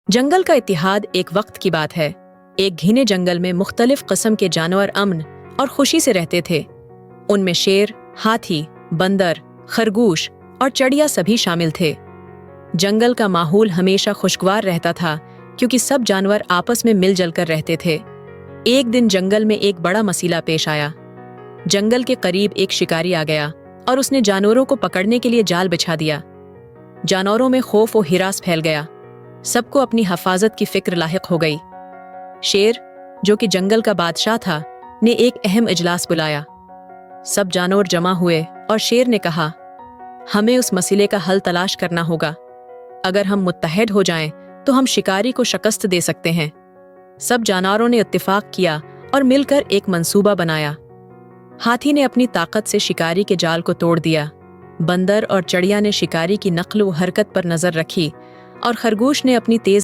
जंगल का इतिहाद एक वक्त की बात है। एक घने जंगल में मुख्तलिफ किस्म के जानवर अमन और खुशी से रहते थे। उनमें शेर, हाथी, बंदर, खरगोश और चिड़िया सभी शामिल थे। जंगल का माहौल हमेशा खुशगवार रहता था क्योंकि सब जानवर आपस में मिलजुल कर रहते थे। एक दिन जंगल में एक बड़ा मसला पेश आया। जंगल के करीब एक शिकारी आ गया और उसने जानवरों को पकड़ने के लिए जाल बिछा दिया। जानवरों में खौफ और हिरास फैल गया। सबको अपनी हिफाजत की फिक्र लाहिक हो गई। शेर, जो कि जंगल का बादशाह था, ने एक अहम इजलास बुलाया। सब जानवर जमा हुए और शेर ने कहा, हमें उस मसले का हल तलाश करना होगा। अगर हम मुत्तहद हो जाएं, तो हम शिकारी को शिकस्त दे सकते हैं। सब जानवरों ने इत्तेफाक किया और मिलकर एक मंसूबा बनाया। हाथी ने अपनी ताकत से शिकारी के जाल को तोड़ दिया। बंदर और चिड़िया ने शिकारी की नक्ल व हरकत पर नजर रखी और खरगोश ने अपनी तेज